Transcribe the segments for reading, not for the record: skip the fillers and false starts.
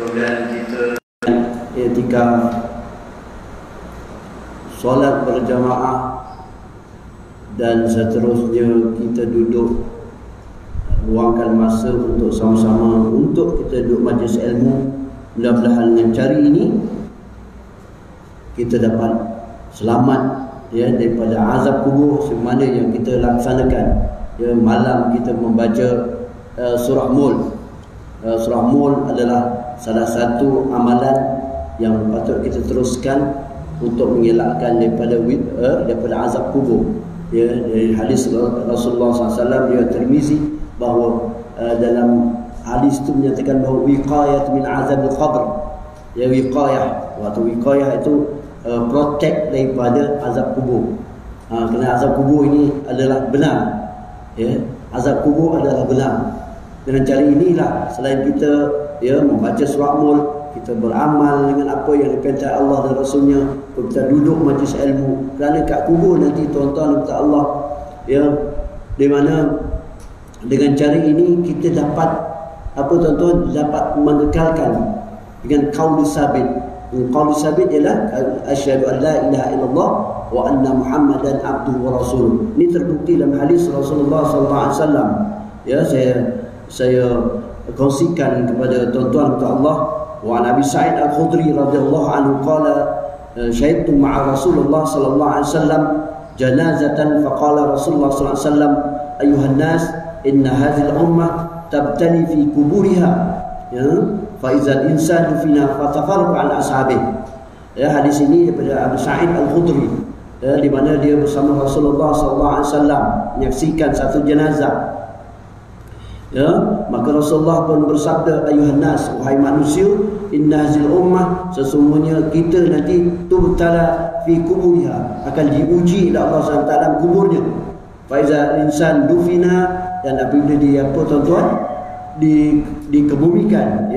Kemudian kita i'tikaf, solat berjamaah, dan seterusnya kita duduk luangkan masa untuk sama-sama untuk kita duduk majlis ilmu. Mudah-mudahan dengan cara ini kita dapat selamat daripada azab kubur semana yang kita laksanakan. Malam kita membaca surah Mulk. Surah Mulk adalah salah satu amalan yang patut kita teruskan untuk mengelakkan daripada azab kubur. Dari hadis Rasulullah SAW riwayat Tirmizi bahawa dalam hadis itu menyatakan bahawa wiqayat min azab al-qabr. Wiqayah, waktu wiqayah itu protect daripada azab kubur. Kerana azab kubur ini adalah benar. Azab kubur adalah benar. Dengan cara inilah, selain kita membaca surah Mulk, kita beramal dengan apa yang diperintah Allah dan Rasulnya, kita duduk majlis ilmu. Kerana kat kubur nanti tuan-tuan kata Allah, di mana dengan cara ini kita dapat tuan-tuan dapat mengekalkan dengan qaul sabit. Qaul sabit ialah asyhadu an la ilaha illallah wa anna Muhammadan abduhu wa rasuluh. Ini terbukti dalam hadis Rasulullah sallallahu alaihi wasallam. Saya kongsikan kepada tuan-tuan kepada Allah. Wa Nabi Sa'id Al-Khudri radhiyallahu anhu qala syahidtu ma'a Rasulullah sallallahu alaihi wasallam janazatan faqala Rasulullah sallallahu alaihi wasallam ayuhan nas inna hadhihi al-ummah tabtali fi kuburiha fa idza al-insanu fina fatafarraqu an ashabihi. Hadis ini daripada Abu Sa'id Al-Khudri, di mana dia bersama Rasulullah sallallahu alaihi wasallam menyaksikan satu jenazah. Maka Rasulullah pun bersabda, ayuhan nas, wahai manusia, inna hazil ummah, sesungguhnya kita nanti tubtala fi kuburiha, akan diuji oleh Allah SWT dalam kuburnya. Faiza insan dufina, dan apabila dia tuan-tuan dikebumikan,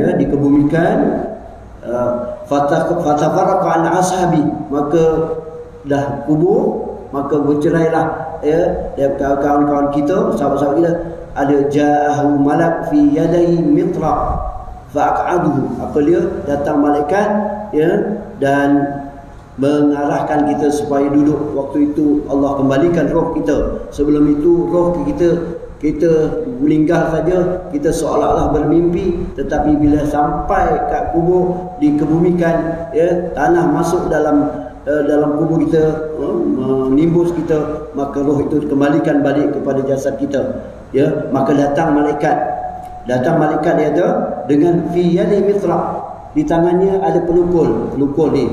fatafarraqa an ashabi, maka dah kubur, maka bercerailah kawan-kawan kita, sahabat-sahabat kita. Ada ja'ahu malak fi yadai mitra fa'aq'aduhu. Apabila datang malaikat dan mengarahkan kita supaya duduk. Waktu itu Allah kembalikan roh kita. Sebelum itu roh kita meninggal saja, kita seolah-olah bermimpi, tetapi bila sampai kat kubur dikebumikan, tanah masuk dalam kubur kita, menimbus kita, maka roh itu dikembalikan balik kepada jasad kita. Maka datang malaikat dia ada dengan fi yadi mitra, di tangannya ada pelukul ni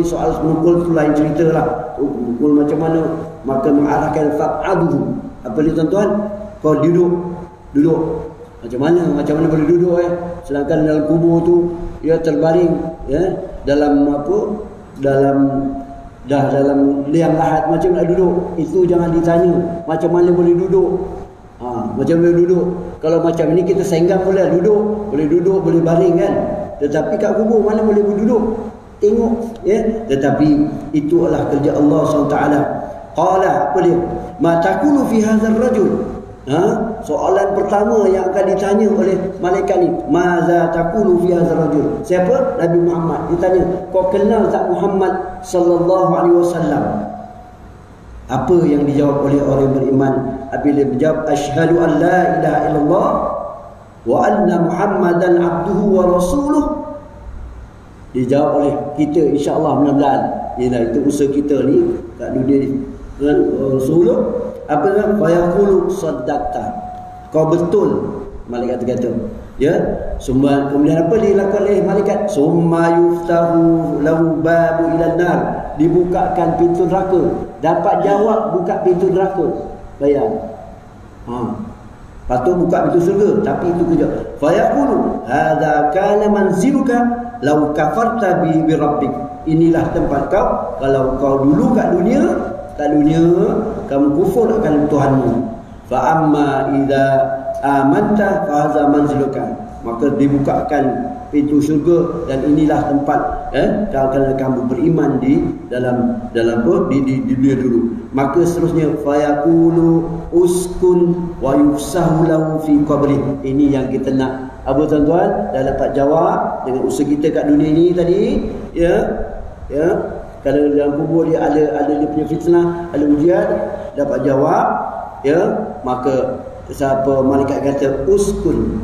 soal pelukul tu lain cerita lah, pelukul macam mana. Maka mengarahkan fa'aduhu. Apa dia tuan-tuan, kau duduk macam mana boleh duduk sedangkan dalam kubur tu terbaring dalam liang lahat, macam nak duduk. Itu jangan ditanya macam mana boleh duduk. Macam boleh duduk. Kalau macam ini kita senggang boleh duduk, boleh baring kan. Tetapi kat kubur mana boleh duduk? Tengok Tetapi itu adalah kerja Allah SWT. Qala, apa dia? Ma taqulu fi hadzal rajul? Soalan pertama yang akan ditanya oleh malaikat ni, maza taqulu fi hadzal rajul? Siapa? Nabi Muhammad. Ditanya, kau kenal tak Muhammad sallallahu alaihi wasallam? Apa yang dijawab oleh orang beriman apabila berjawab asyhadu an la ilaha illallah wa anna Muhammadan abduhu wa rasuluh? Dijawab oleh kita, insya-Allah, mudah-mudahan. Itu usaha kita ni kat dunia ni. Rasulullah apa dia? Fa yaqulu saddaqta. Kau betul, malaikat kata. Kemudian apa dilakukan oleh malaikat? Summa yuftahu lahu babu ila nar. Dibukakan pintu neraka. Dapat jawab buka pintu neraka. Bayar. Patut buka pintu surga, tapi itu kerja. Fa yaqulu hadza kana manziluka law kafarta bi rabbik. Inilah tempat kau kalau kau dulu kat dunia kamu kufur akan Tuhanmu. Fa amma idza amanta fa hadza manziluka. Maka dibukakan pintu syurga dan inilah tempat kalau kamu beriman di dalam dunia dulu. Maka seterusnya fayaqulu uskun wa yufsahu lahu fi qabri. Ini yang kita nak Apa tuan-tuan? Dah dapat jawab dengan usaha kita kat dunia ni tadi, ya. Kalau dalam kubur dia ada dia punya fitnah, ada ujian, dapat jawab, ya, maka siapa malaikat kata uskun.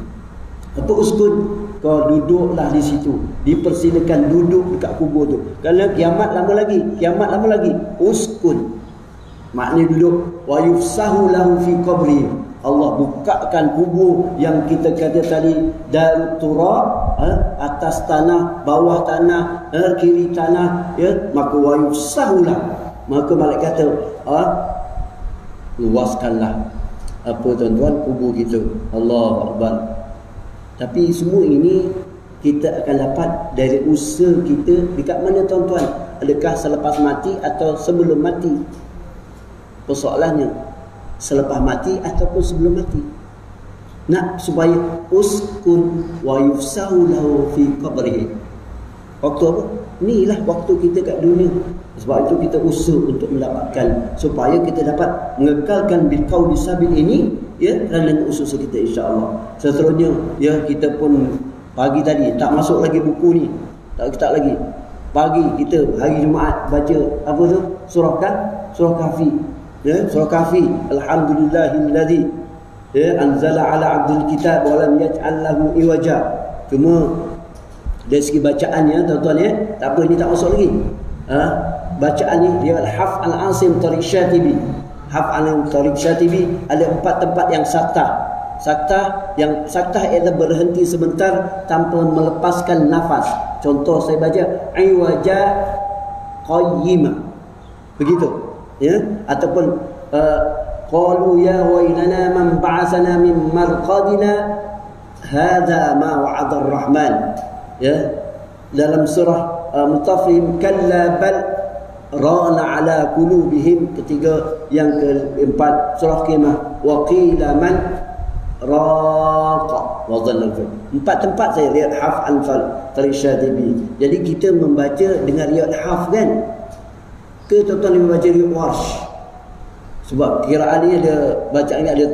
Apa uskun? Kau duduklah di situ. Dipersilakan duduk dekat kubur tu. Kerana kiamat lama lagi. Uskun. Maknanya duduk. Wa yufsahu lahu fi qabri. Allah bukakan kubur yang kita kata tadi dan turab, atas tanah, bawah tanah, kiri tanah, ya, maka wa yufsahu lah. Maka malaikat kata, luaskanlah apa tuan-tuan kubur kita. Allahu Akbar. Tapi semua ini kita akan dapat dari usaha kita. Dekat mana tuan-tuan? Adakah selepas mati atau sebelum mati? Persoalannya, selepas mati ataupun sebelum mati. Nak supaya uskun wa yufsahu lahu fi qabrihi. Waktu apa? Inilah waktu kita kat dunia. Sebab itu kita usaha untuk mendapatkan, supaya kita dapat mengekalkan bil qauli sabil ini, ya, kerana usaha kita insya-Allah. Seterusnya, ya, kita pun pagi tadi tak masuk lagi buku ni. Tak lagi. Pagi kita hari Jumaat baca apa tu? Surah Kahfi. Ya, surah Kahfi. Alhamdulillahillazi, ya, anzala ala 'abdil kitab wa lam yaj'al lahu iwaja. Cuma dari segi bacaannya tuan-tuan, ya, tak apa, ini tak masuk lagi. Bacaan ni dia Hafs al-Asim Tariq Syatibi. Hafs al-Tariq Syatibi ada 4 tempat yang saktah ialah berhenti sebentar tanpa melepaskan nafas. Contoh saya baca iwaja qayyima. Begitu, ya, ataupun qalu ya wailana man ba'athana min marqadina hadza ma wa'ada ar-rahman. Ya, dalam surah Mutaffifin, kalla bal rana ala qulubihim. Ketiga, yang keempat surah Qiyamah, wa qila man raqa wa dhalla. 4 tempat saya lihat Hafs Tariq Syatibi. Jadi kita membaca dengan riwayat Hafs, kan? Ke tuan-tuan membaca riwayat Warsh? Sebab qiraat ni ada, bacaan ni ada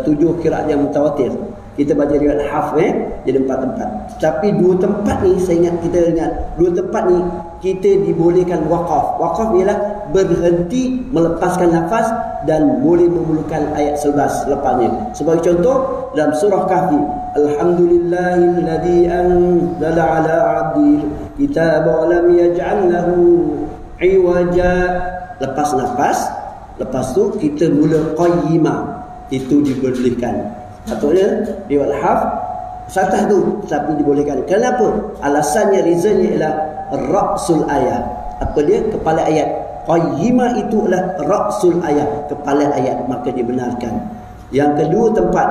7 qiraat yang mutawatir. Kita baca riwayat Hafs, jadi 4 tempat. Tapi 2 tempat ni kita ingat 2 tempat ni kita dibolehkan waqaf. Waqaf ialah berhenti, melepaskan nafas, dan boleh memulakan ayat 11 lepasnya. Sebagai contoh dalam surah Kahfi, alhamdulillahilladzi anzala ala 'abdil kitaba wa lam yaj'al lahu iwaja. Lepas nafas, lepas tu kita mula qayyimah. Itu dibolehkan. Patutnya riwayat Hafs satah tu, tapi dibolehkan. Kenapa? Alasannya, reasonnya ialah ra'sul ayat. Apa dia? Kepala ayat. Qayyimah itu adalah ra'sul ayat, kepala ayat, maka dibenarkan. Yang kedua tempat,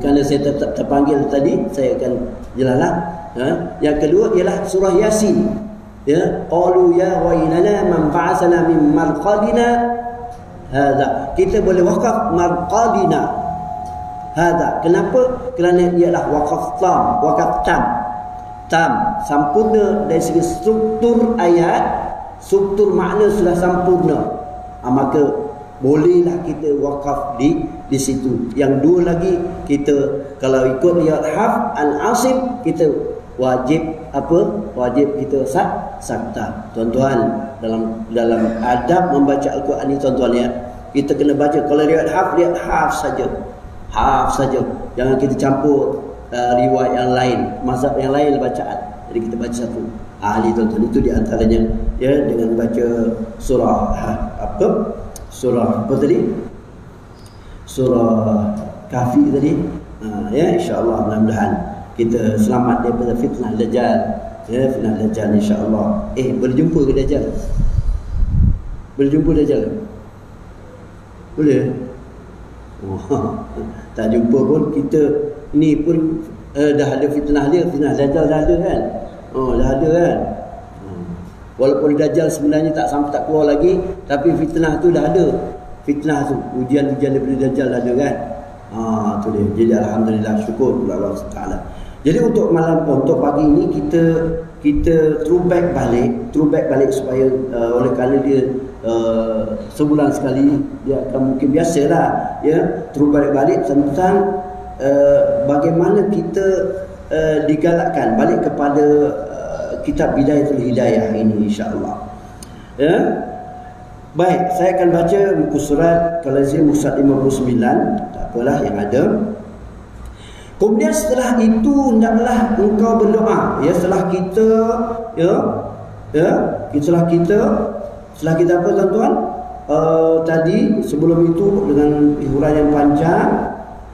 kerana saya terpanggil tadi, saya akan jelaslah. Yang kedua ialah surah Yasin. Ya, qalu ya wailana man ba'athana min marqadina hadza. Kita boleh wakaf marqadina hadza. Kenapa? Kerana ialah wakaf tam, sempurna dari segi struktur ayat, struktur makna sudah sempurna. Maka bolehlah kita wakaf di situ. Yang dua lagi, kita kalau ikut riwayat Hafs al-Asim, kita wajib kita sakta. Tuan-tuan, dalam adab membaca Al-Quran ni, tuan-tuan, ya, kita kena baca. Kalau riwayat Hafs saja. Jangan kita campur riwayat yang lain, mazhab yang lain bacaan. Jadi kita baca satu. Ahli, tuan-tuan, itu di antaranya, ya, dengan baca surah tadi? Surah Kahfi tadi. Ya, insya-Allah, mudah-mudahan kita selamat daripada fitnah Dajjal. Ya, fitnah Dajjal, insya-Allah. Boleh jumpa ke Dajjal? Boleh? Tak jumpa pun, kita ni pun dah ada fitnah Dajjal dah ada, kan? Dah ada, kan? Walaupun Dajjal sebenarnya tak keluar lagi, tapi fitnah tu dah ada. Fitnah tu, ujian-ujian daripada Dajjal dah ada, kan? Tu dia. Jadi alhamdulillah, syukur kepada Allah Taala. Jadi untuk pagi ini kita throwback balik supaya oleh kerana dia sebulan sekali, dia akan mungkin biasalah, ya, throwback balik tentang bagaimana kita digalakkan balik kepada kitab Bidayatul Hidayah ini, insya-Allah. Ya. Baik, saya akan baca muka surat Al-Lazim muka surat 59, tak apalah yang ada. Kemudian setelah itu hendaklah engkau berdoa, ya, setelah kita setelah kita apa tuan-tuan? Tadi sebelum itu dengan hiburan yang panjang,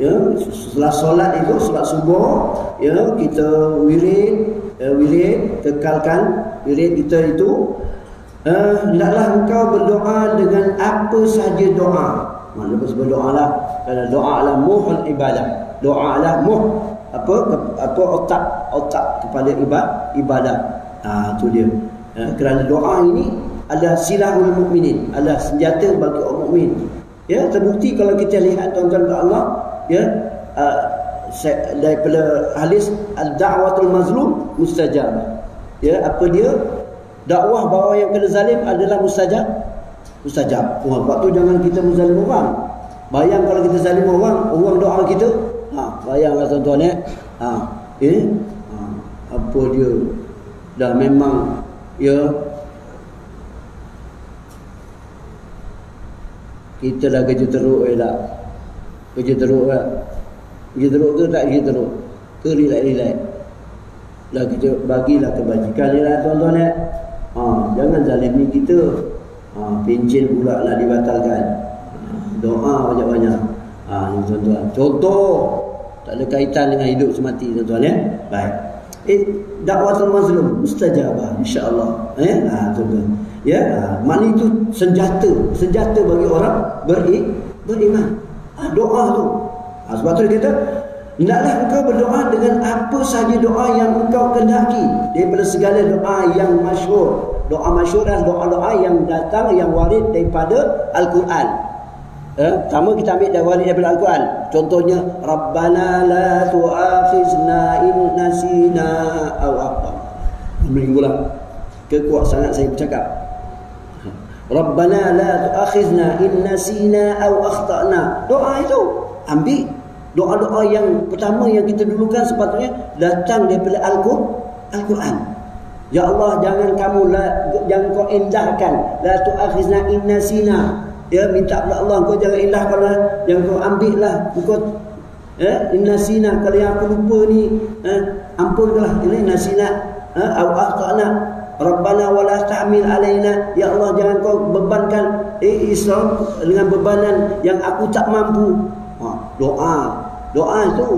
ya, setelah solat itu, solat subuh, ya, kita wirid, kekalkan wirid kita itu. Hendaklah engkau berdoa dengan apa sahaja doa. Mana sebut doa lah, kerana doa adalah muhul ibadah. Doa adalah apa otak kepada ibadah. Itu dia. Kerana doa ini adalah silahul mukminin, adalah senjata bagi orang mukmin. Ya, terbukti kalau kita lihat tuan-tuan Allah, ya, daripada hadis ad-da'watul mazlum mustajab. Ya, apa dia? Dakwah bahawa yang kena zalim adalah mustajab. Sebab tu jangan kita menzalim orang. Bayang kalau kita zalim orang doa kita. Bayanglah tuan-tuan, apa dia? Dah memang, ya, kita dah kerja teruk tak? Kerja teruk tak? Kerja teruk ke tak kerja teruk? Ke relax-relax? Dah kita bagilah kebajikan ni lah tuan-tuan. Jangan zalimi kita. Pencen pula nak dibatalkan. Doa banyak-banyak. Ni tuan-tuan. Contoh, tak ada kaitan dengan hidup semati tuan-tuan, ya. Baik. Dakwatul mazlum mustajabah, insya-Allah. Tuan-tuan. Ya, makna itu senjata bagi orang beriman. Doa tu. Sebab tu dia kata, hendaklah engkau berdoa dengan apa sahaja doa yang engkau kehendaki daripada segala doa yang masyhur. Doa masyhur adalah doa-doa yang datang, yang warid daripada Al-Quran. Pertama kita ambil dari warid daripada Al-Quran. Contohnya, Rabbana la tu'akhizna in nasina aw akhtana. Minggulah. Kekuat sangat saya bercakap. Rabbana la tu'akhizna in nasina aw akhtana. Doa itu ambil doa-doa yang pertama yang kita dulukan sepatutnya datang daripada Al-Quran. Ya Allah, jangan kau indahkan la tu'akhizna in nasina. Ya, minta kepada Allah, kau jangan indahkanlah, yang kau ambillah kau in nasina, kalau yang aku lupa ni ampunkanlah. Ini nasina au akhtana. Rabbana wala tahmil alaina, ya Allah, jangan kau bebankan Islam dengan bebanan yang aku tak mampu. Doa itu.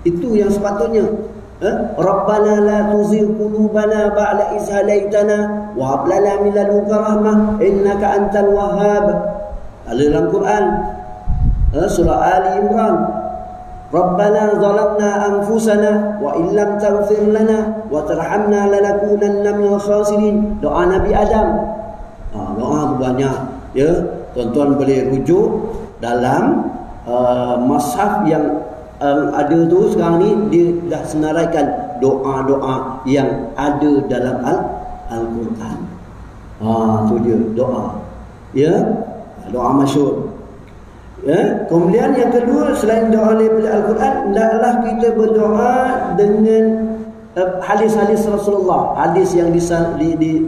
Itu yang sepatutnya. Rabbana la tuzigh qulubana ba'da idh hadaitana wa hab lana min ladunka rahmah innaka antal wahhab. Dalam Quran surah Ali Imran, Rabbana zalamna anfusana wa illam taghfir lana wa tarhamna lanakunanna minal khasirin. Doa Nabi Adam. Doa banyak, ya. Tuan-tuan boleh rujuk dalam mushaf yang ada tu sekarang ni, dia dah senaraikan doa-doa yang ada dalam Al-Quran. Tu dia doa. Ya, doa masyhur. Ya, kemudian yang kedua, selain doa daripada Al-Quran, hendaklah kita berdoa dengan hadis-hadis Rasulullah, hadis yang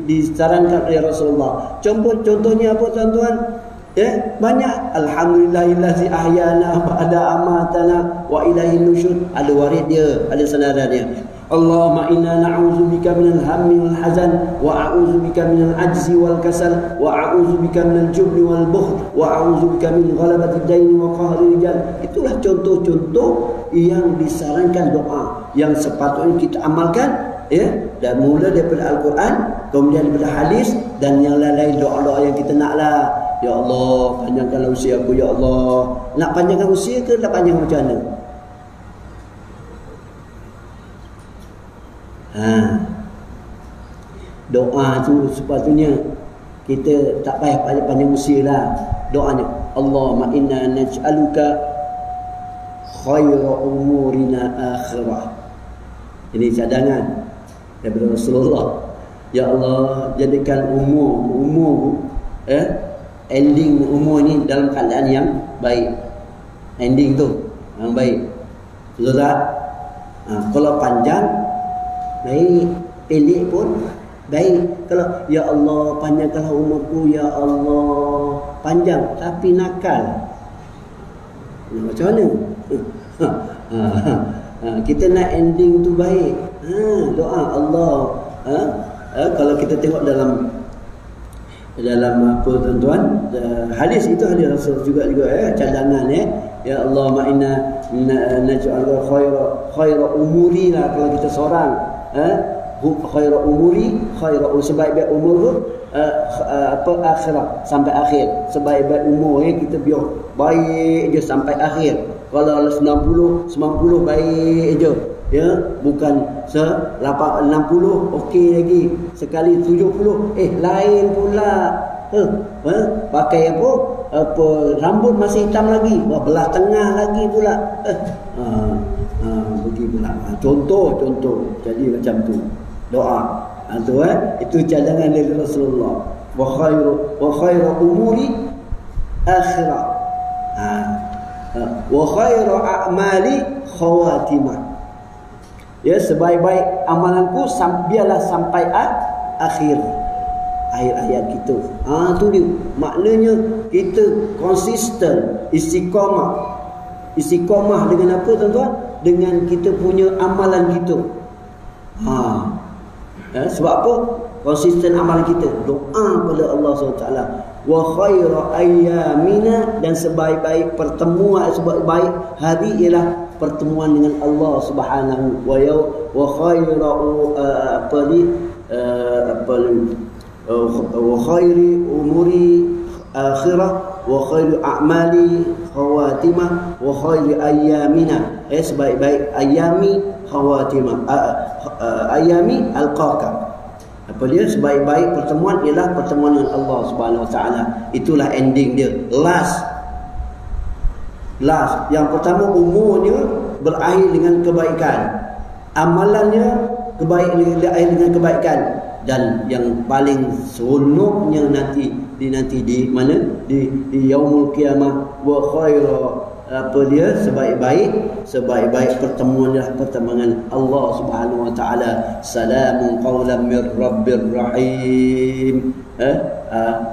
disarankan oleh Rasulullah. Contohnya apa tuan-tuan? Ya, banyak. Alhamdulillahillazi ahyana ba'da amatana wa ilaihin nusyur. Ada warid dia, ada sandaran dia. Allahumma inna na'udzubika minal hammi wal hazan wa a'udzubika minal ajzi wal kasal wa a'udzubika minal jubni wal bukhl wa a'udzubika min ghalabati daini wa qahri rijal. Itulah contoh-contoh yang disarankan doa yang sepatutnya kita amalkan, ya, dan mula daripada Al-Quran, kemudian daripada hadis, dan yang lain-lain doa-doa yang kita naklah. Ya Allah, panjangkanlah usia aku, ya Allah. Nak panjangkan usia ke nak panjang macam mana? Doa tu sepatutnya kita tak payah panjang usia lah. Doanya, Allahumma inna naj'aluka khayra umurina akhirah. Ini cadangan daripada Rasulullah. Ya Allah, jadikan umur ending umur ni dalam keadaan yang baik. ending tu yang baik. Betul tak? Kalau panjang baik, pendek pun baik. Kalau ya Allah panjangkanlah umurku ya Allah, panjang tapi nakal, macam mana? Kita nak ending tu baik. Doa Allah. Kalau kita tengok dalam apa tuan-tuan, hadis itu hadis Rasul juga cadangan ya Allah inna naj'al khaira umuri lah. Kalau kita seorang khaira umuri, sebaik-baik umur tu akhirat sampai akhir. Sebaik-baik umur kita biar baik je sampai akhir. Kalau 90 baik je ya, bukan 60 okey lagi, sekali 70 lain pula. Pakai apa rambut masih hitam lagi, belah tengah lagi pula. Begitu pula. Contoh jadi macam tu doa. Itu cadangan dari Rasulullah. Wa khairu umuri akhirah. Wa khairu a'mali khawatimah. Ya, sebaik-baik amalanku biarlah sampai akhir ayat kita. Tu dia. Maknanya kita konsisten, istiqamah dengan apa tuan-tuan? Dengan kita punya amalan kita. Sebab apa? Konsisten amalan kita, doa kepada Allah SWT. Wa khairu ayyamina, dan sebaik-baik pertemuan, sebaik-baik hari ialah pertemuan dengan Allah Subhanahu wa khairu wa khairi umuri akhirah wa khairu a'mali khawatimah wa khairu ayyamina. Sebaik-baik ayami khawatimah, ayami alqaka. Apa dia? Sebaik-baik pertemuan ialah pertemuan dengan Allah Subhanahu wa taala. Itulah ending dia. Last. Yang pertama, umurnya berakhir dengan kebaikan. Amalannya berakhir dengan kebaikan. Dan yang paling seronoknya nanti di mana? Di yaumul qiyamah. Wa khairu sebaik-baik pertemuan adalah pertemuan Allah Subhanahu wa taala. Salamun qawlan mir rabbir rahim.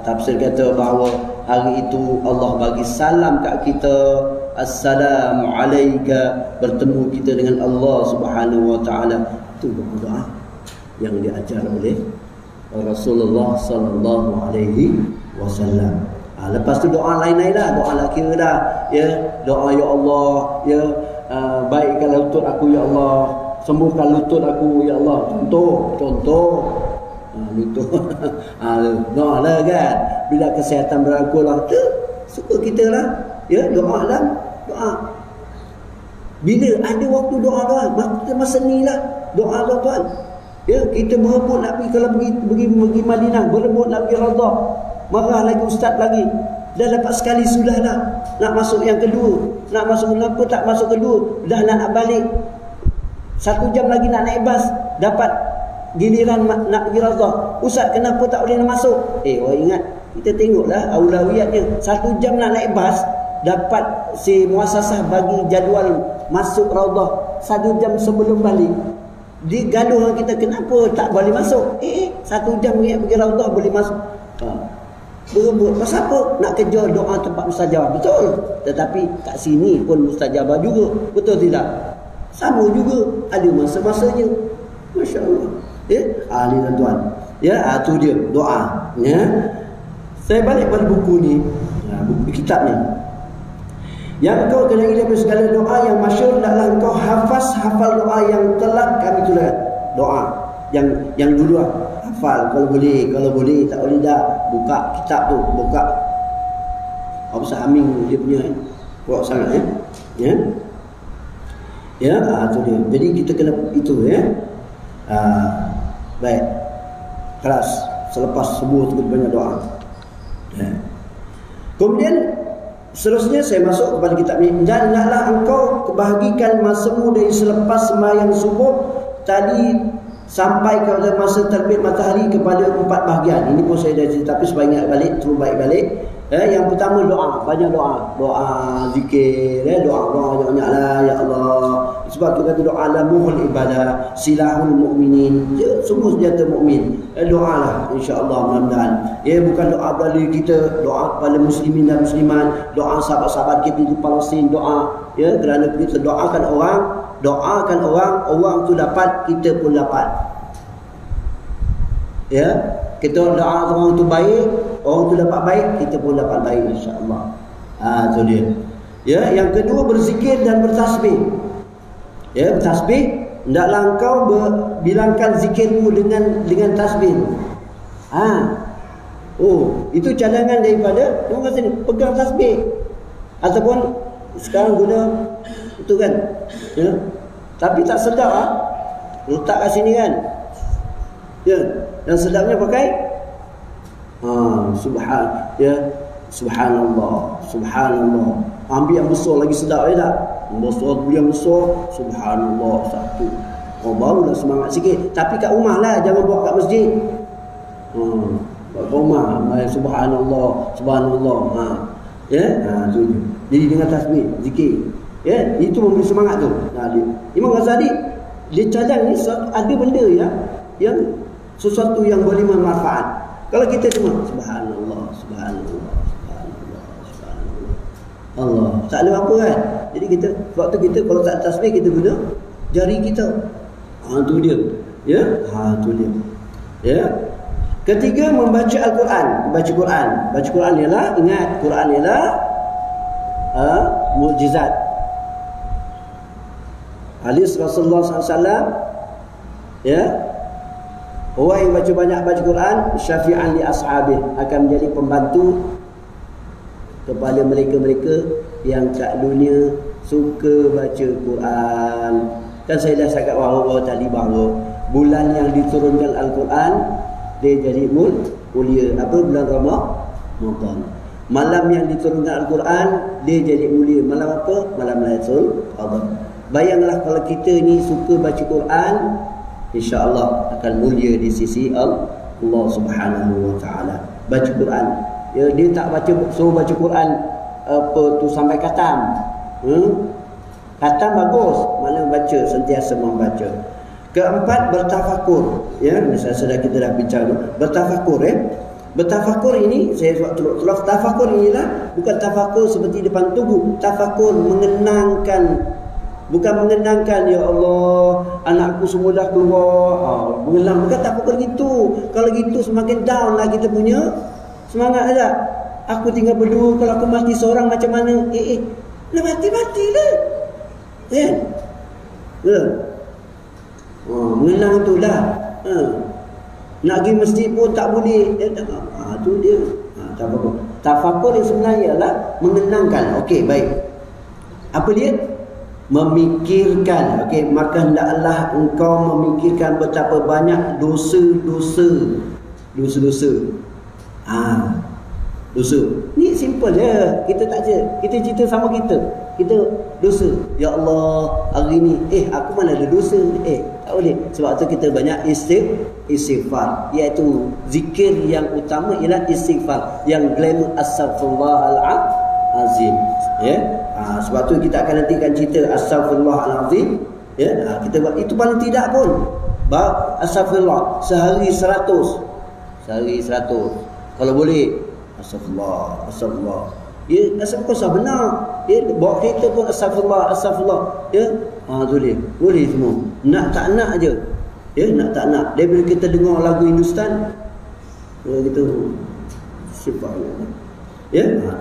Tafsir kata bahawa hari itu Allah bagi salam kat kita, assalamu alayka, bertemu kita dengan Allah Subhanahu wa taala. Itu doa yang diajar oleh Rasulullah sallallahu alaihi wasallam. Lepas tu doa lain-lain dah, doa lah kira dah ya, doa ya Allah ya, baikkan lutut aku ya Allah, sembuhkan lutut aku ya Allah. Contoh lutut. Doa lah kan, bila kesihatan berlaku lah tu suka kita lah ya, doa lah, doa. Bila ada waktu doa masa ni lah doa tuan. Ya, kita berebut nak pergi, kalau pergi Madinah, berebut nak pergi Radah. Marah lagi ustaz lagi. Dah dapat sekali sudah dah. Nak masuk yang kedua. Nak masuk kenapa tak masuk kedua? Dah nak balik. 1 jam lagi nak naik bas. Dapat giliran nak pergi Radah. Ustaz kenapa tak boleh nak masuk? Orang ingat. Kita tengoklah aulawiyatnya. 1 jam nak naik bas. Dapat si muasasah bagi jadual masuk Radah 1 jam sebelum balik. Dia gaduh dengan kita, kenapa tak boleh masuk? 1 jam pergi Radah boleh masuk. Berebut pasal apa? Nak kejar doa tempat mustajabah. Betul. Tetapi kat sini pun mustajabah juga. Betul tidak? Sama juga. Ada masa-masanya. Masya Allah. Ni tuan-tuan. Tu dia doa. Saya balik pada buku ni. Buku kitab ni. Yang kau kena ingat segala doa yang masyhur, hendaklah engkau hafal doa yang telah kami tuliskan. Doa yang dulu hafal kalau boleh tak boleh dah buka kitab tu, buka apa Haming dia punya kuat sangat tu dia. Jadi kita kena itu baik. Kelas selepas subuh tu banyak doa. Kemudian seterusnya saya masuk kepada kitab ini. Dan hendaklah engkau kebahagikan masamu dari selepas sembahyang subuh tadi sampai kepada masa terbit matahari kepada 4 bahagian. Ini pun saya dah cerita, tapi sebaiknya balik, terus baik balik. Yang pertama doa, banyak doa, doa zikir, doa banyak-banyaklah ya Allah. Sebab tu kata doa la muhul ibadah, silahul mukminin. Semua senjata mukmin. Doalah insya-Allah mudah-mudahan. Bukan doa bagi kita, doa kepada muslimin dan muslimat, doa sahabat-sahabat kita di Palestin, doa kerana kita doakan orang tu dapat, kita pun dapat. Kita doa orang tu baik, orang tu dapat baik, kita pun dapat baik insya-Allah. Tu dia. Yang kedua berzikir dan bertasbih. Bertasbih, hendaklah engkau bilangkan zikirmu dengan tasbih. Itu cadangan daripada orang kata ni, pegang tasbih. Ataupun sekarang guna itu kan. Tapi tak sedap letak kat sini kan. Yang sedapnya pakai subhanallah. Ambil yang besar lagi sedap tak? Yang besar subhanallah satu. Barulah semangat sikit. Tapi kat rumah lah, jangan buat kat masjid. Kat rumah subhanallah. Tu. Jadi dengan tasbih, zikir. Itu memberi semangat tu. Imam Ghazali dia cadang ni ada benda yang sesuatu yang boleh bermanfaat. Kalau kita cuma subhanallah Allah, tak ada apa kan. Jadi kita waktu kita kalau tak tasbih, kita guna jari kita. Tu dia. Tu dia. Ketiga, membaca Al-Quran. Baca Quran ialah, ingat, Quran ialah mukjizat. Hadis Rasulullah SAW, orang yang baca Quran, syafi'an li ashabih, akan menjadi pembantu kepada mereka-mereka yang kat dunia suka baca Quran. Kan saya dah cakap bahawa tadi bahawa bulan yang diturunkan Al-Quran dia jadi mulia. Bulan Ramadan. Malam yang diturunkan Al-Quran dia jadi mulia. Malam apa? Malam Lailatul Qadar. Bayanglah kalau kita ni suka baca Quran, insya-Allah akan mulia di sisi Allah Subhanahu wa taala. Baca Quran. Dia tak suruh baca Quran sampai khatam. Khatam bagus, mana baca, sentiasa membaca. Keempat, bertafakur. Misalnya kita dah bincang bertafakur. Bertafakur ini, saya tulis tafakur inilah bukan tafakur seperti depan tugu. Tafakur mengenangkan. Bukan mengenangkan, ya Allah, anakku semua dah keluar. Mengenang, bukan tafakur gitu. Kalau gitu semakin down lah kita punya semangat aja. Aku tinggal berdua, kalau aku mati seorang macam mana? Nak mati lah. Mengenang tu lah. Nak pergi masjid pun tak boleh. Tu dia. Tafakur. Tafakur yang sebenarnya adalah mengenangkan. Okey, baik. Apa dia? Memikirkan. Okey, maka hendaklah engkau memikirkan betapa banyak dosa-dosa. Dosa. Ni simple je. Kita tak je. Kita cerita sama kita. Kita dosa. Ya Allah, hari ni aku mana ada dosa. Tak boleh. Sebab tu kita banyak istighfar. Iaitu zikir yang utama ialah istighfar. Yang glamour astaghfirullahalazim. Sebab tu kita akan nantikan cerita astaghfirullahalazim. Kita buat itu paling tidak pun. Astaghfirullah sehari 100. Kalau boleh astagfirullah. Astagfirullah benar. Bawa kereta pun astagfirullah. Tu dia. Boleh semua. Nak tak nak je. Nak tak nak. Daripada kita dengar lagu Hindustan, kita sifat.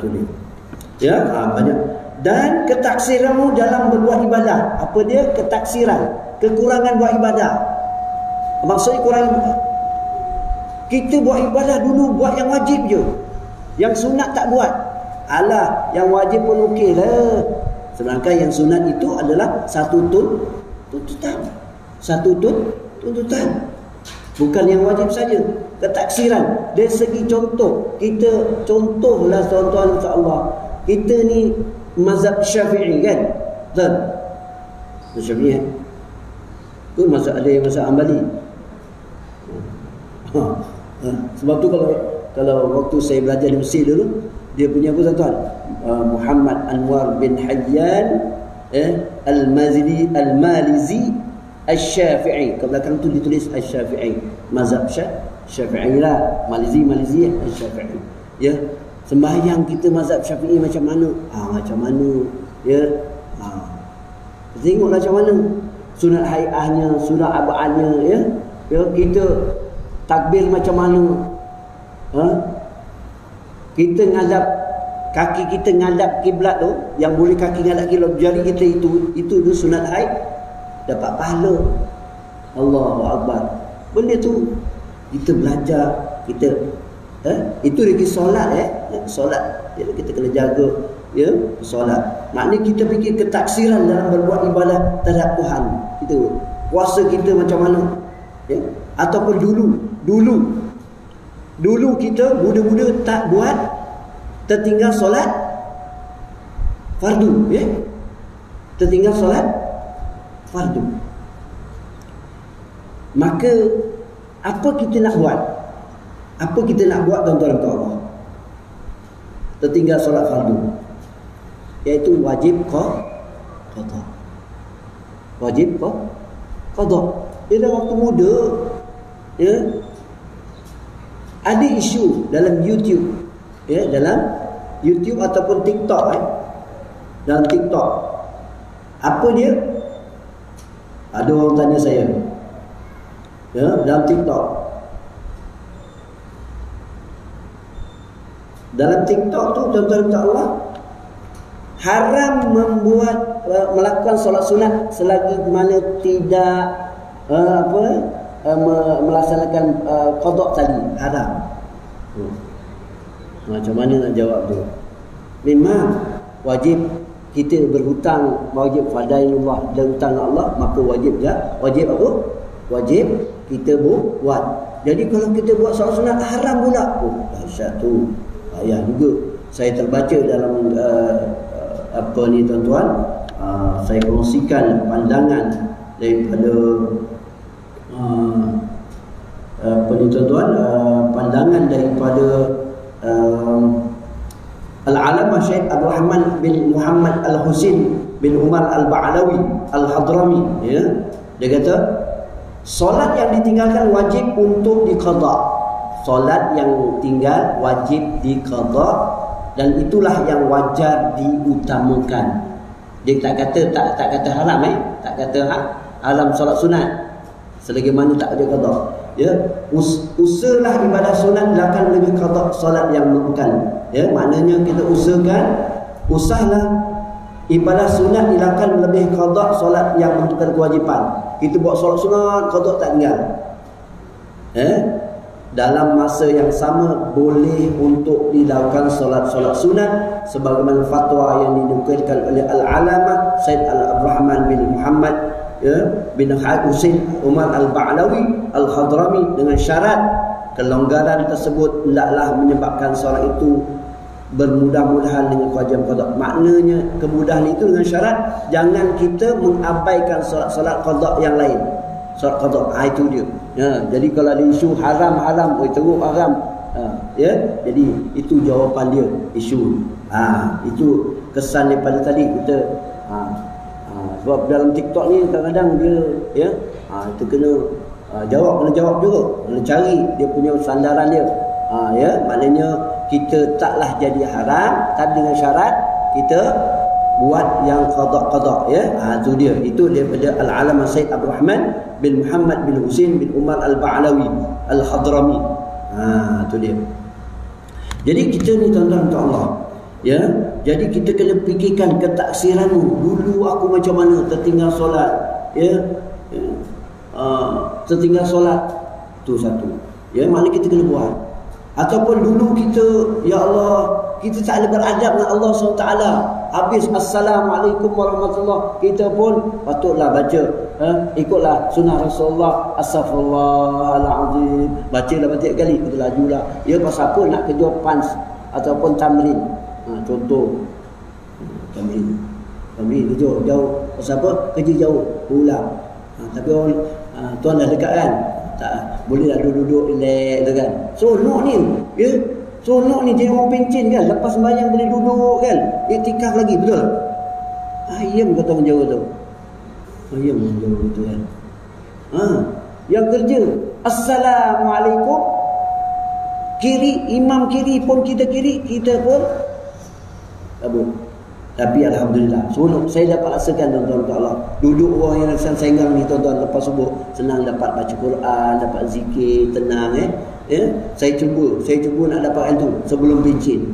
Tu dia. Banyak. Dan ketaksiranmu dalam berbuat ibadah. Apa dia? Ketaksiran. Kekurangan buat ibadah. Maksudnya kurang ibadah. Kita buat ibadah dulu, buat yang wajib je. Yang sunat tak buat. Alah, yang wajib pun okey lah. Sedangkan yang sunat itu adalah satu tuntutan. Bukan yang wajib saja. Ketaksiran. Dari segi contoh. Kita contohlah tuan-tuan insya-Allah. Kita ni mazhab Syafi'i kan? Betul? Syafi'i tu mazhab, ada yang mazhab Hambali. Sebab tu kalau waktu saya belajar di Mesir dulu, Dia punya apa tuan? Muhammad Anwar bin Hayyan Al-Malizi Al-Syafi'i. Ke belakang tu ditulis Al-Syafi'i. Mazhab Syafi'i lah. Malizi Al-Syafi'i. Ya. Sembahyang kita mazhab Syafi'i macam mana? Macam mana? Ya. Tengoklah macam mana. Sunat hai'ahnya, sunat abadnya, ya. Ya, kita takbir macam mana? Kita ngadap kaki kita ngadap kiblat tu, yang boleh kaki ngadap kiblat jari kita itu sunat haid, dapat pahala. Allahu Akbar. Benda tu kita belajar, kita itu lagi solat, solat. Jadi kita kena jaga, ya, solat. Maknanya kita fikir ketaksiran dalam berbuat ibadah terhadap Tuhan. Itu puasa kita macam mana, ya? Ataupun dulu kita muda-muda tak buat, tertinggal solat fardu, ya? Tertinggal solat fardu. Maka apa kita nak buat? Apa kita nak buat tuan-tuan Allah? Tertinggal solat fardu, iaitu wajib qada. Wajib qada. Dia waktu muda, ya, ada isu dalam YouTube, ya, dalam YouTube ataupun TikTok, dalam TikTok. Apa dia? Ada orang tanya saya, ya, dalam TikTok. Dalam TikTok tu tuan-tuan Allah, haram melakukan solat sunat selagi mana tidak melaksanakan qada tadi, haram. Macam mana nak jawab tu? Memang wajib kita berhutang, wajib fadailullah dan hutang Allah, maka wajib apa? Wajib kita buat. Jadi kalau kita buat solat sunat haram pula. Dahsyat tu. Ayah juga saya terbaca dalam apa ni tuan-tuan, saya kongsikan pandangan daripada apa ni tuan-tuan, pandangan daripada Al-Alamah Syekh Abdul Rahman bin Muhammad Al-Husin bin Umar Al-Ba'alawi Al-Hadrami, ya. Dia kata solat yang ditinggalkan wajib untuk diqada. Solat yang tinggal wajib diqada, dan itulah yang wajar diutamakan. Dia tak kata haram, tak kata haram solat sunat selagi mana tak ada qada, ya. Usahalah ibadah sunat dilakukan lebih qada solat yang bukan, ya. Maknanya kita usahalah ibadah sunat dilakukan lebih qada solat yang bukan kewajipan. Kita buat solat sunat qada tak tinggal, dalam masa yang sama boleh untuk dilakukan solat-solat sunat sebagaimana fatwa yang dinukilkan oleh Al-Alamah Syekh Al-Rahman bin Muhammad, ya, bin Husain Umar Al-Ba'alawi Al-Hadrami, dengan syarat kelonggaran tersebut hendaklah menyebabkan solat itu bermudah-mudahan dengan kewajiban qada. Maknanya kemudahan itu dengan syarat jangan kita mengabaikan solat-solat qada yang lain. Solat qada, itu dia. Ya, jadi kalau ada isu haram, teruk haram, ya, jadi itu jawapan dia, isu. Itu kesan daripada tadi kita. Sebab dalam TikTok ni kadang-kadang dia, ya, kita kena jawab juga, kena cari dia punya sandaran dia. Ya, maknanya kita taklah jadi haram, tapi dengan syarat kita buat yang qada, ya. Itu dia. Itu daripada Al-Alamah Syekh Abdul Rahman bin Muhammad bin Husain bin Umar Al-Ba'alawi Al-Hadrami. Itu dia. Jadi kita ni tuan-tuan Allah, ya. Jadi kita kena fikirkan ketaksiran dulu aku macam mana tertinggal solat, ya. Tertinggal solat tu satu. Ya, maknanya kita kena buat. Ataupun dulu kita, ya Allah, kita tak ada beradab dengan Allah SWT. Habis Assalamualaikum warahmatullahi, kita pun patutlah baca, ikutlah sunnah Rasulullah, Astaghfirullahaladzim, bacalah 3 kali, kita lajulah. Ya, pasal apa nak kejar pans ataupun tamrin. Contoh tamrin jauh, pasal apa kerja jauh pulang. Tapi orang tuan dah dekat kan, tak boleh dah duduk relax tu kan. Seronok ni, ya. Seronok ni jadi orang pencen kan. Lepas sembahyang boleh duduk kan. Iktikaf lagi, betul? Ayam kata orang Jawa tu. Ayam orang Jawa tu kan. Yang kerja Assalamualaikum, kiri, imam kiri pun kita kiri, kita pun kabur. Tapi Alhamdulillah, seronok saya dapat rasakan tuan-tuan Allah. Duduk orang yang senggang ni tuan-tuan, lepas subuh senang dapat baca Quran, dapat zikir, tenang Saya cuba nak dapatkan tu sebelum pencen.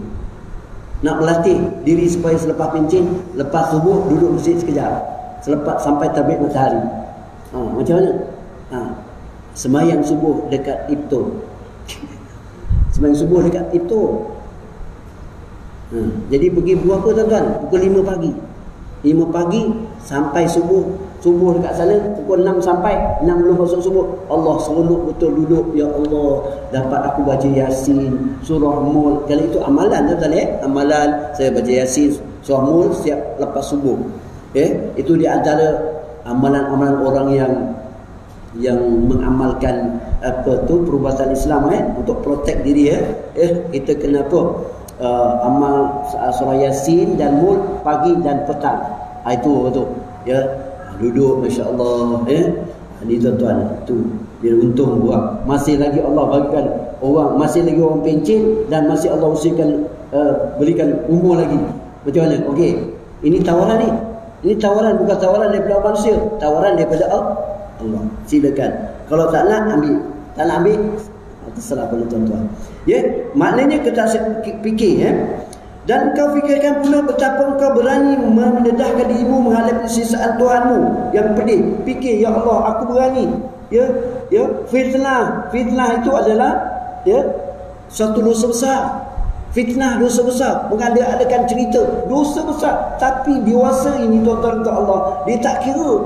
Nak melatih diri supaya selepas pencen, lepas subuh duduk masjid sekejap. Selepas sampai terbit matahari. Macam mana? Sembahyang subuh dekat Ibto. Sembahyang subuh dekat Ibto. Jadi pergi buat apa tuan-tuan? Pukul 5 pagi. 5 pagi sampai subuh. Subuh dekat sana pukul 6 sampai 6 belum masuk subuh. Allah seronok betul duduk. Ya Allah, dapat aku baca Yasin, surah Mulk. Kalau itu amalan tuan-tuan amalan saya baca Yasin, surah Mulk setiap lepas subuh. Itu di antara amalan-amalan orang yang mengamalkan perubatan Islam untuk protect diri kita kena apa? Amal surah Yasin dan Mulk pagi dan petang. Itu tu duduk masya-Allah ni tuan-tuan tu dia untung buat. Masih lagi Allah bagikan orang, masih lagi orang pencen dan masih Allah usiakan berikan umur lagi. Macam mana? Okey. Ini tawaran ni. Ini tawaran, bukan tawaran daripada manusia, tawaran daripada Allah. Silakan. Kalau tak nak ambil, tak nak ambil terserah pada tuan-tuan. Maknanya kita fikir dan kau fikirkan pula betapa kau berani mendedahkan dirimu menghadapi sisaan Tuhanmu yang pedih. Fikir, ya Allah, aku berani. Fitnah itu adalah suatu dosa besar. Fitnah dosa besar, mengada-adakan cerita dosa besar. Tapi dewasa ini tuan-tuan Allah, dia tak kira.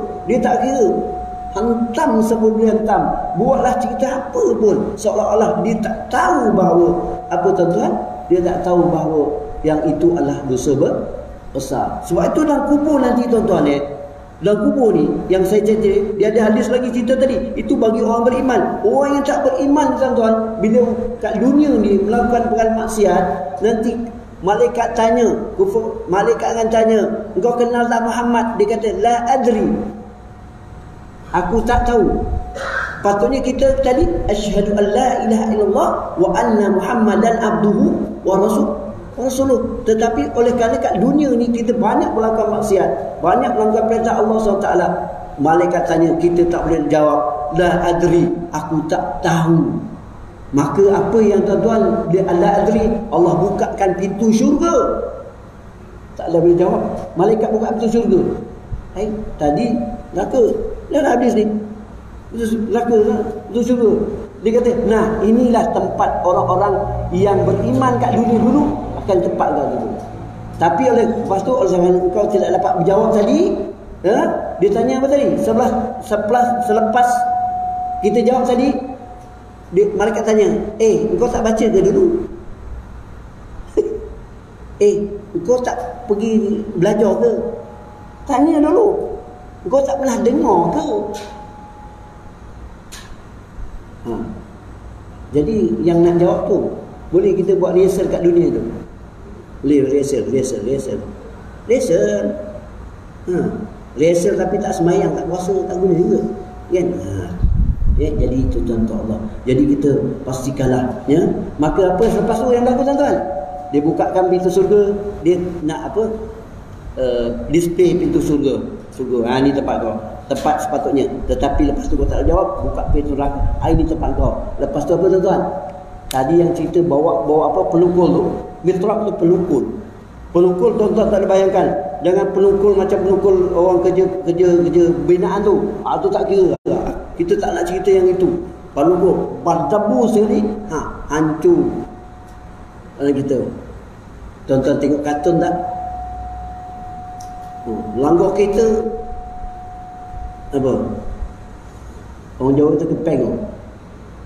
Hantam sebelum dia hantam. Buatlah cerita apa pun, seolah-olah dia tak tahu bahawa apa tuan-tuan, dia tak tahu bahawa yang itu adalah dosa besar. Sebab itu dalam kubur nanti tuan-tuan dalam kubur ni yang saya cerita, dia ada hadis lagi cerita tadi. Itu bagi orang beriman. Orang yang tak beriman tuan-tuan, bila kat dunia ni melakukan perkara maksiat, nanti malaikat tanya, malaikat akan tanya, engkau kenal tak Muhammad? Dia kata, la adri, aku tak tahu. Patutnya kita tadi asyhadu an la ilaha illallah wa anna Muhammadan abduhu wa rasuluh. Tetapi oleh kerana kat dunia ni kita banyak melakukan maksiat, banyak melanggar perintah Allah SWT, malaikat tanya, kita tak boleh jawab la adri, aku tak tahu. Maka apa yang tuan-tuan, dia la adri, Allah bukakan pintu syurga. Tak ada boleh jawab. Malaikat buka pintu syurga. Tadi neraka dah habis ni. Neraka pintu syurga. Dia kata, nah inilah tempat orang-orang yang beriman kat dunia dulu akan tempat kau dulu. Tapi lepas tu kau tidak dapat menjawab tadi, dia tanya apa tadi? Selepas kita jawab tadi, malaikat tanya, engkau tak baca ke dulu? Engkau tak pergi belajar ke? Tanya dulu. Engkau tak pernah dengar ke? Jadi yang nak jawab tu, boleh kita buat rehearsal kat dunia tu. Boleh rehearsal. Rehearsal tapi tak sembahyang, tak puasa, tak guna juga. Kan? Jadi itu tuan-tuan Allah. Jadi kita pastikanlah. Maka apa selepas tu yang berlaku tuan-tuan? Dia bukakan pintu surga. Dia nak apa? Display pintu surga. Ni tempat kau. Tempat sepatutnya. Tetapi lepas tu kau tak jawab, buka pintu neraka. Ini tempat kau. Lepas tu apa tuan-tuan? Tadi yang cerita bawa apa? Pelukul tu. Mitrab tu pelukul. Pelukul tuan-tuan tak ada bayangkan. Jangan pelukul macam pelukul orang kerja binaan tu. Tu tak kira. Kita tak nak cerita yang itu. Pelukul berdebu sekali, hancur. Kalau kita. Tuan-tuan tengok kartun tak? Langgar kereta apa? Orang Jawa kata kepeng.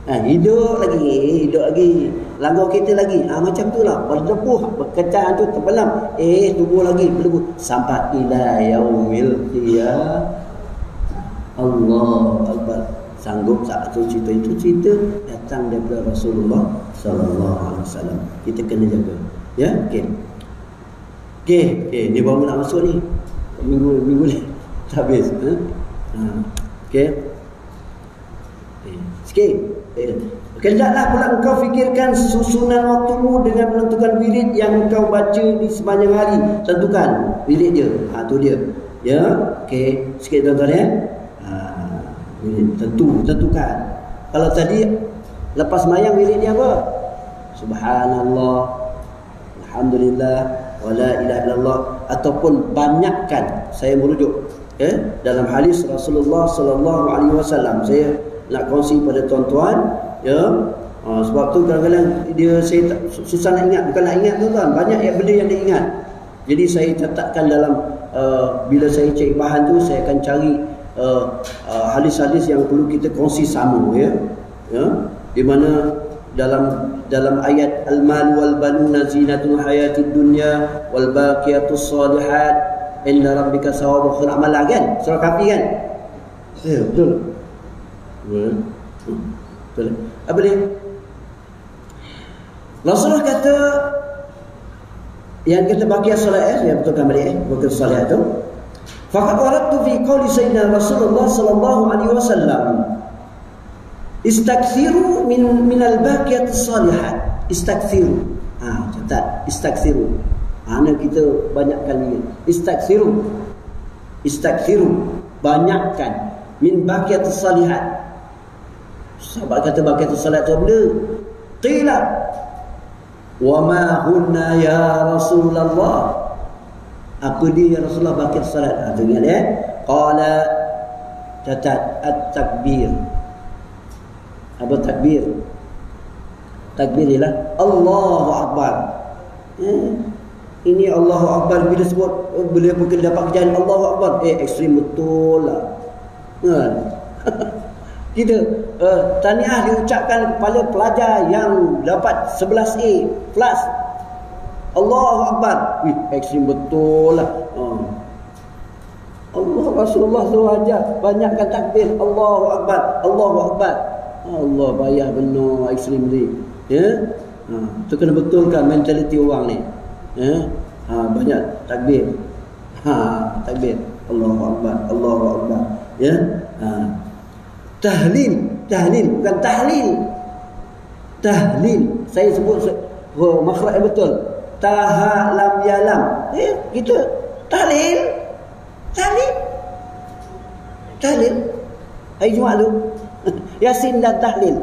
Hidup lagi. Langgar kereta lagi. Macam tu lah. Berdebu, berkecah tu terbelam. Tubuh lagi berdebu. Sampai ila yaumil qiyamah. Allah Akbar. sanggup satu cerita itu, cerita datang daripada Rasulullah sallallahu alaihi wasallam. Kita kena jaga. Ya, okey, ni baru nak masuk ni. Minggu ni habis. Okey. Sikit. Hendaklah pula engkau fikirkan susunan waktumu dengan menentukan wirid yang engkau baca di sepanjang hari. Tentukan wirid dia. Tu dia. Ya, okey. Sikit tuan-tuan ya. Tentukan. Kalau tadi lepas mayang wirid dia apa? Subhanallah, alhamdulillah, wala ilaha illallah, ataupun banyakkan. Saya merujuk dalam hadis Rasulullah sallallahu alaihi wasallam. Saya nak kongsi pada tuan-tuan ya. Sebab tu kadang-kadang saya susah nak ingat. Bukan nak ingat tuan-tuan, banyak benda yang dia ingat. Jadi saya letakkan dalam bila saya cek bahan tu, saya akan cari hadis-hadis yang perlu kita kongsi sama ya. Di mana dalam ayat al-mal wal banuna zinatul hayatid dunya wal baqiyatus salihat inda rabbika thawabun khairul amal kan? Surah Kahfi kan? Ya, betul. Betul. Apa dia? Rasulullah kata yang kita baqiyat solat yang betulkan balik baqiyat solat tu. Faqad waradtu fi qawli sayyidina Rasulullah sallallahu alaihi wasallam istakthiru min al-baqiyat as-salihat. Istakthiru. Catat, istakthiru. Mana kita banyakkan ni. Istakthiru, banyakkan min baqiyat as-salihat. Sahabat kata baqiyat as-salat tu benda. Qila wa ma hunna ya Rasulullah. Apa dia ya Rasulullah baqiyat as-salat? Dengar ya. Qala, catat, at-takbir. Apa takbir? Takbir ialah Allahu Akbar. Ini Allahu Akbar bila sebut bila dapat kerjaan Allahu Akbar, ekstrim betul lah. Kita tahniah diucapkan kepada pelajar yang dapat 11A plus. Allahu Akbar. Ekstrim betul lah. Allah Rasulullah suruh ajar banyakkan takbir Allahu Akbar, Allahu Akbar. Allah bayar benar ekstrim ni. Ya. Tu kena betulkan mentaliti orang ni. Ya. Banyak takbir. Takbir. Allahu Akbar, Allahu Akbar. Ya. Tahlil bukan tahlil. Tahlil. Saya sebut makhraj betul. Taha lam yalam. Kita tahlil. Hari Jumaat tu Yasin dan tahlil.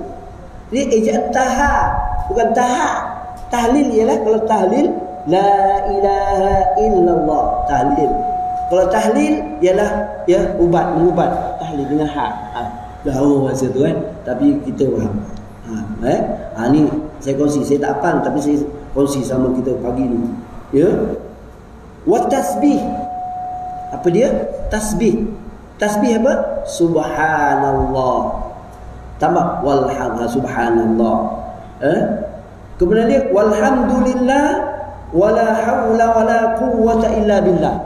Ini ejaan taha, bukan taha. Tahlil ialah kalau tahlil la ilaha illallah, tahlil. Kalau tahlil ialah mengubat. Tahlil dengan jauh masa tu tapi kita faham. Ni saya kongsi, saya tak hafal tapi saya kongsi sama kita pagi ni. Ya. Wa tasbih. Apa dia? Tasbih. Tasbih apa? Subhanallah. Tambah subhanallah. Kemudian dia walhamdulillah wala haula wala quwwata illa billah.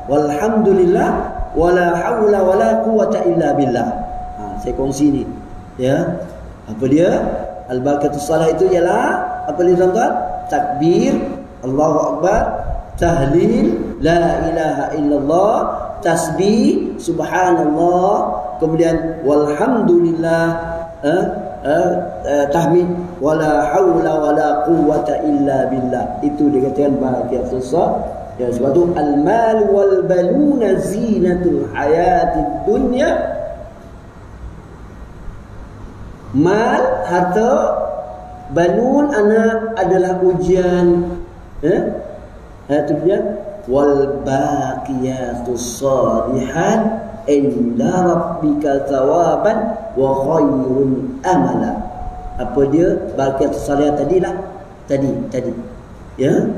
Walhamdulillah wala haula wala quwwata illa billah. Saya kongsi ni. Ya. Apa dia? Al-baqiyatu shalah itu ialah apa dia tuan-tuan? Takbir, Allahu Akbar, tahlil, la ilaha illallah, tasbih, subhanallah, kemudian walhamdulillah, tahmid, wala haula wala quwwata illa billah. Itu dikatakan baqiyatu shalah. Ya, sebab tu al-mal wal baluna zinatul hayatid dunya. Mal, harta, banun, anak adalah ujian. Itu dia. Wal baqiyatus shalihat inda rabbika thawaban wa khairun amala. Apa dia? Baqiyatus shalihat tadilah. Tadi. Ya.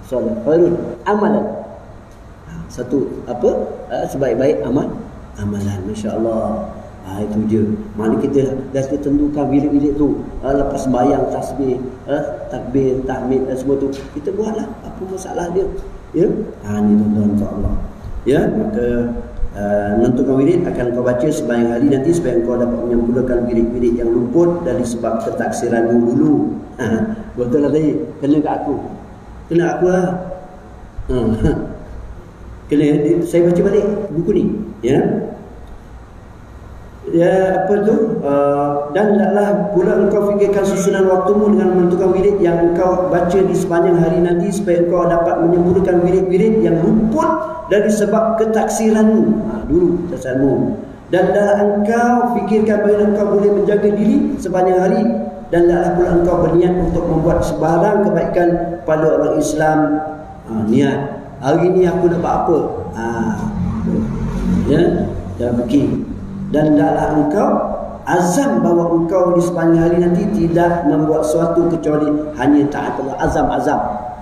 Solat khairun amalan. Satu apa? Sebaik-baik amalan. Masya-Allah. Itu je. Mana kita dah tentukan bilik-bilik tu. Lepas sembahyang tasbih, takbir, tahmid semua tu kita buatlah. Apa masalah dia? Ya. Ni tuan-tuan insya-Allah. Ya, maka menentukan wirid akan kau baca sepanjang hari nanti supaya kau dapat menyempurnakan wirid-wirid yang luput dari sebab ketaksiran dulu. Betul lah tadi, kena kat aku. Kena aku lah. Kena, saya baca balik buku ni, ya. Ya, apa tu? Dan hendaklah pula engkau fikirkan susunan waktumu dengan menentukan wirid yang engkau baca di sepanjang hari nanti supaya engkau dapat menyempurnakan wirid-wirid yang luput dari sebab ketaksiranmu. Dulu taksirmu. Dan hendaklah engkau fikirkan bagaimana engkau boleh menjaga diri sepanjang hari, dan hendaklah pula engkau berniat untuk membuat sebarang kebaikan pada orang Islam. Niat. Hari ni aku nak buat apa? Ya, dah fikir. Dan hendaklah engkau azam bahawa engkau di sepanjang hari nanti tidak membuat sesuatu kecuali hanya taat Allah.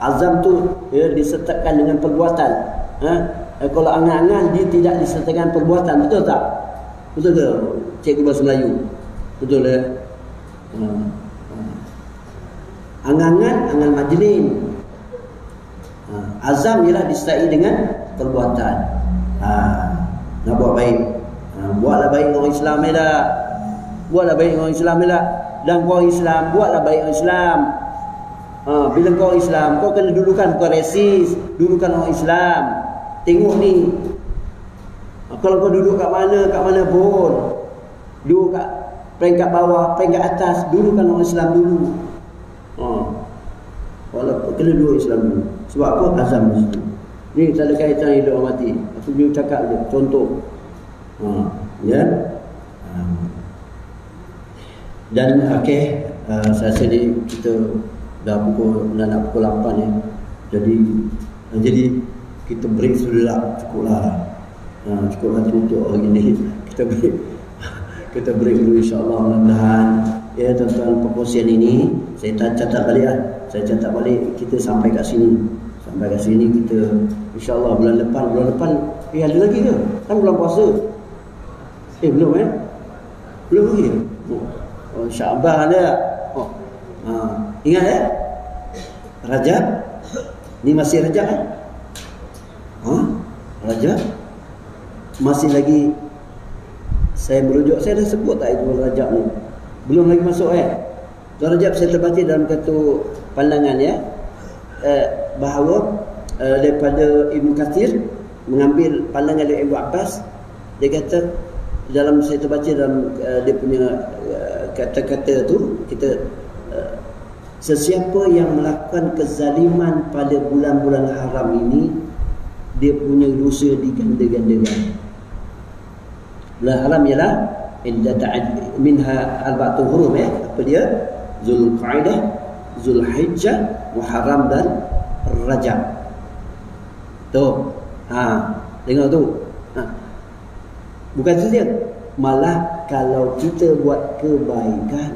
Azam tu ya, disertakan dengan perbuatan. Kalau angan-angan dia tidak disertakan perbuatan, betul tak? Betul ke cikgu bahasa Melayu? Betul ya? Angan-angan, angan majlis. Azam ialah disertai dengan perbuatan. Nak buat baik. Buatlah baik orang Islam ni dah. Buatlah baik orang Islam ni dah. Dan kau Islam, buatlah baik orang Islam. Bila kau Islam, kau kena dulukan kau resis, dulukan orang Islam. Tengok ni. Kalau kau duduk kat mana pun, duduk kat peringkat bawah, peringkat atas, dulukan orang Islam dulu. Walaupun kena duduk Islam dulu. Sebab apa? Azam di situ. Ni tak ada kaitan hidup orang mati. Aku boleh cakap je, contoh. Ya. Dan okey, saya rasa ni kita dah nak pukul 8 ya. Jadi kita break dululah, cukuplah. Cukuplah untuk hari ni. Kita break dulu insya-Allah, mudah-mudahan ya tuan-tuan perkongsian ini saya catat balik lah. Saya catat balik kita sampai kat sini. Sampai kat sini kita insya-Allah bulan depan ada lagi ke? Kan bulan puasa. Belum belum lagi. Syaban ada. Ingat Rajab. Ni masih Rajab Rajab. Masih lagi. Saya merujuk, saya dah sebut tak itu Rajab ni. Belum lagi masuk Rajab saya terbaca dalam satu pandangan ya. Bahawa daripada Ibn Kathir mengambil pandangan dari Ibn Abbas. Dia kata dalam saya terbaca dalam dia punya kata-kata tu, kita sesiapa yang melakukan kezaliman pada bulan-bulan haram ini, dia punya dosa diganda-gandakan. Bulan haram ialah minha arba'atul hurum apa dia? Zulqa'dah, Zulhijjah, Muharram dan Rajab. Tu. Tengok tu. Bukan saja, malah kalau kita buat kebaikan,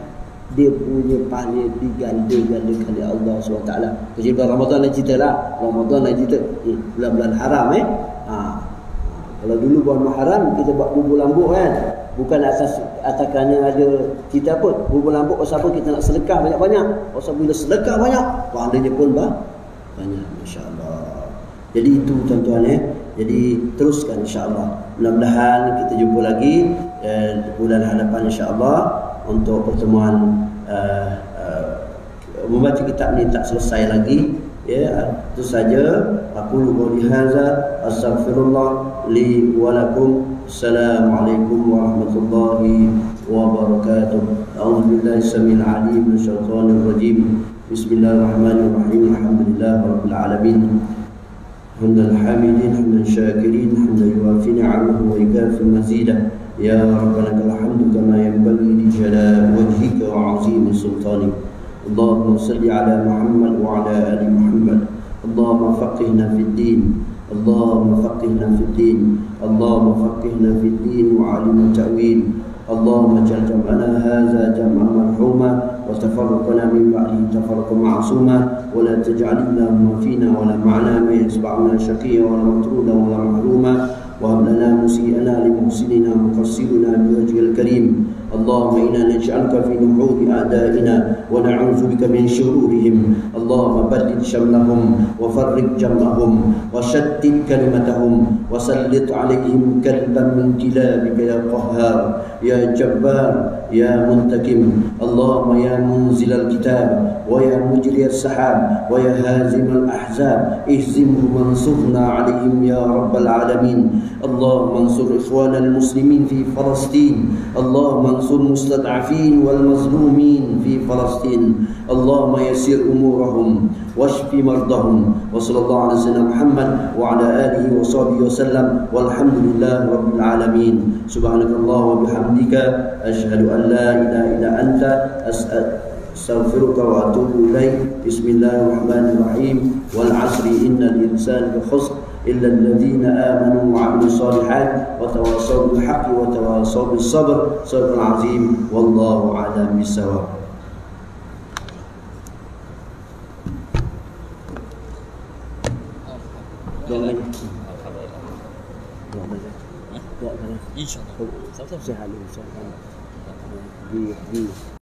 dia punya pahala diganda-gandakan oleh Allah SWT. Kecuali bulan Ramadan lain cerita lah. Ramadan lain cerita. Bulan-bulan haram Kalau dulu bulan Muharram kita buat bubur lambuk kan. Bukan atas kerana ada cerita apa. Bubur lambuk pasal apa? Kita nak sedekah banyak-banyak. Pasal bila sedekah banyak, pahalanya pun banyak. Masya-Allah. Jadi itu tuan-tuan Jadi teruskan insya-Allah. Mudah-mudahan kita jumpa lagi bulan hadapan insya-Allah untuk pertemuan membaca kitab ni tak selesai lagi ya. Itu saja. Aku qouli hadza astaghfirullah li wa lakum. Assalamualaikum warahmatullahi wabarakatuh. A'udzubillahi samil alim minasyaitonir rajim. Bismillahirrahmanirrahim. Alhamdulillahirabbil alamin. حمد الحامدين حمد الشاكرين حمد يوافي نعمه ويكافئ مزيده يا ربنا لك الحمد كما ينبغي لجلال وجهك وعظيم سلطانك اللهم صل على محمد وعلى ال محمد اللهم فقهنا في الدين اللهم فقهنا في الدين اللهم فقهنا في الدين وعلم التأويل اللهم اجعل جمعنا هذا جمعا مرحوما وتفرقنا من بعده تفرقا معصوما ولا تجعل اللهم فينا ولا معنا من يتبعنا شقيا ولا مطرودا ولا محروما وهب لنا مسيئنا لمحسننا وقصرنا بوجهك الكريم اللهم إنا نجعلك في نحور أعدائنا ونعوذ بك من شرورهم اللهم بدد شملهم وفرق جمعهم وشتت كلمتهم وسلط عليهم كلبا من كلابك يا قهار يا جبار يا منتقم اللهم يا منزل الكتاب ويا مجري السحاب ويا هازم الأحزاب اهزمهم وانصرنا عليهم يا رب العالمين اللهم انصر إخوان المسلمين في فلسطين اللهم انصر المستضعفين والمظلومين في فلسطين اللهم يسر أمورهم واشف مرضهم وصلى الله على سيدنا محمد وعلى آله وصحبه وسلم والحمد لله رب العالمين سبحانك الله وبحمدك أشهد أن لا إله إلا أنت أستغفرك وأتوب إليك بسم الله الرحمن الرحيم والعصر إن الإنسان لخسر إلا الذين آمنوا وعملوا الصالحات وتواصوا بالحق وتواصوا بالصبر صدق العظيم والله أعلم بالصواب. InsyaAllah. Sama-sama. Sehat, insyaAllah.